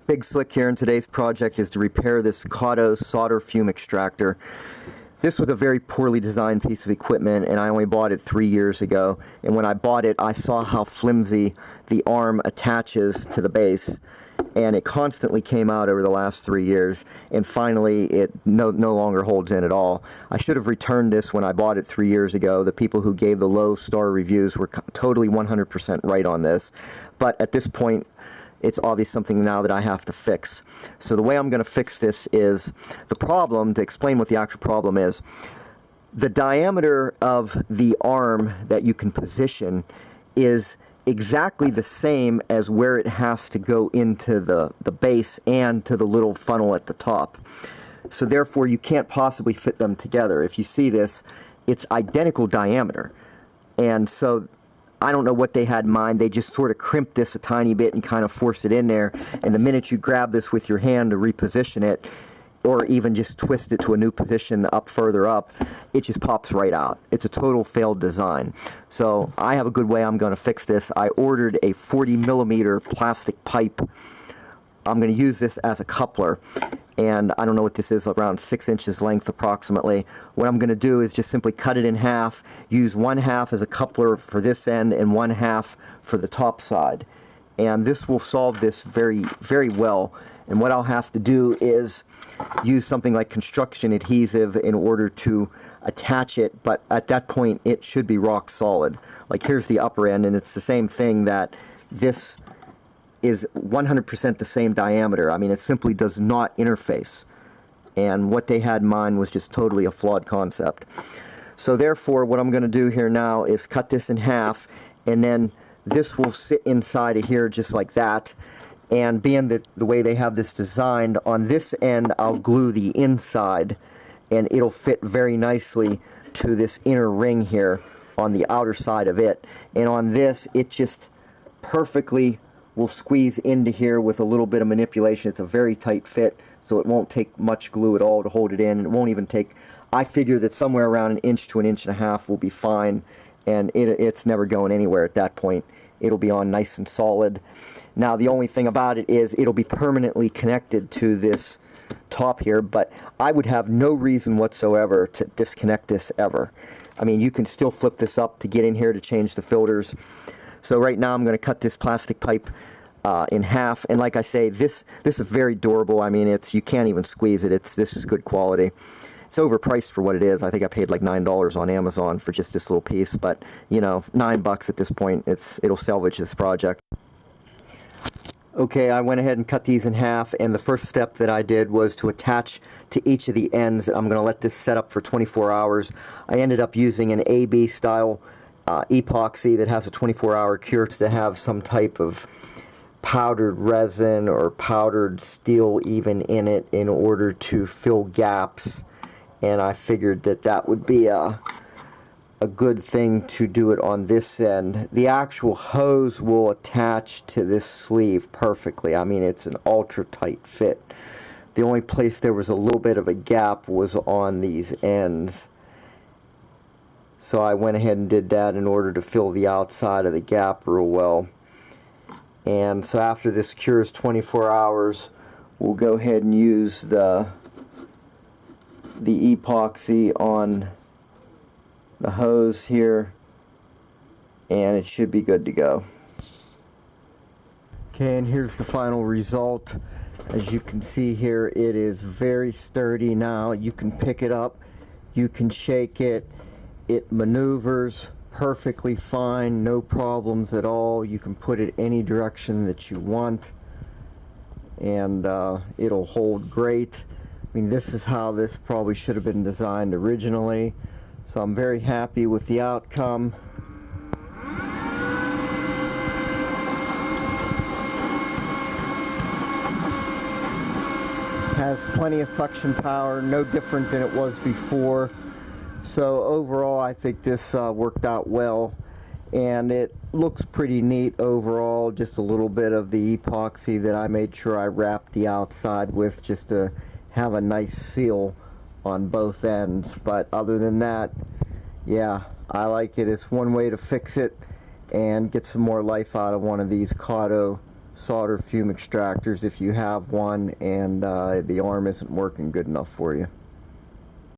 Big Slick here, and today's project is to repair this KOTTO solder fume extractor. This was a very poorly designed piece of equipment, and I only bought it 3 years ago. And when I bought it, I saw how flimsy the arm attaches to the base, and it constantly came out over the last 3 years, and finally it no longer holds in at all. I should have returned this when I bought it 3 years ago. The people who gave the low star reviews were totally 100% right on this, but at this point it's obviously something now that I have to fix. So the way I'm going to fix this is, the problem, to explain what the actual problem is, the diameter of the arm that you can position is exactly the same as where it has to go into the base and to the little funnel at the top. So therefore you can't possibly fit them together. If you see this, it's identical diameter. And so I don't know what they had in mind. They just sort of crimped this a tiny bit and kind of forced it in there. And the minute you grab this with your hand to reposition it, or even just twist it to a new position up further up, it just pops right out. It's a total failed design. So I have a good way I'm going to fix this. I ordered a 40mm plastic pipe. I'm going to use this as a coupler, and I don't know what this is, around 6 inches length approximately. What I'm going to do is just simply cut it in half, use one half as a coupler for this end and one half for the top side. And this will solve this very, very well. And what I'll have to do is use something like construction adhesive in order to attach it, but at that point it should be rock solid. Like, here's the upper end, and it's the same thing, that this is 100% the same diameter. I mean, it simply does not interface. And what they had in mind was just totally a flawed concept. So therefore, what I'm going to do here now is cut this in half, and then this will sit inside of here just like that. And being that the way they have this designed, on this end I'll glue the inside, and it'll fit very nicely to this inner ring here on the outer side of it. And on this, it just perfectly will squeeze into here with a little bit of manipulation. It's a very tight fit, so it won't take much glue at all to hold it in. It won't even take, I figure that somewhere around 1 inch to 1.5 inches will be fine, and it's never going anywhere at that point. It'll be on nice and solid. Now the only thing about it is it'll be permanently connected to this top here, but I would have no reason whatsoever to disconnect this ever. I mean, you can still flip this up to get in here to change the filters. So right now I'm going to cut this plastic pipe in half, and like I say, this is very durable. I mean, you can't even squeeze it. This is good quality. It's overpriced for what it is. I think I paid like $9 on Amazon for just this little piece, but you know, $9 at this point, it'll salvage this project. Okay, I went ahead and cut these in half, and the first step that I did was to attach to each of the ends. I'm going to let this set up for 24 hours. I ended up using an AB style epoxy that has a 24-hour cure to have some type of powdered resin or powdered steel even in it in order to fill gaps, and I figured that that would be a good thing to do it on this end. The actual hose will attach to this sleeve perfectly. I mean, it's an ultra tight fit. The only place there was a little bit of a gap was on these ends. So I went ahead and did that in order to fill the outside of the gap real well. And so after this cures 24 hours, we'll go ahead and use the epoxy on the hose here, and it should be good to go. Okay, and here's the final result. As you can see here, it is very sturdy now. You can pick it up, you can shake it. It maneuvers perfectly fine, no problems at all. You can put it any direction that you want, and it'll hold great. I mean, this is how this probably should have been designed originally, so I'm very happy with the outcome. Has plenty of suction power, no different than it was before. So overall, I think this worked out well, and it looks pretty neat overall. Just a little bit of the epoxy that I made sure I wrapped the outside with, just to have a nice seal on both ends. But other than that, yeah, I like it. It's one way to fix it and get some more life out of one of these KOTTO solder fume extractors if you have one and the arm isn't working good enough for you.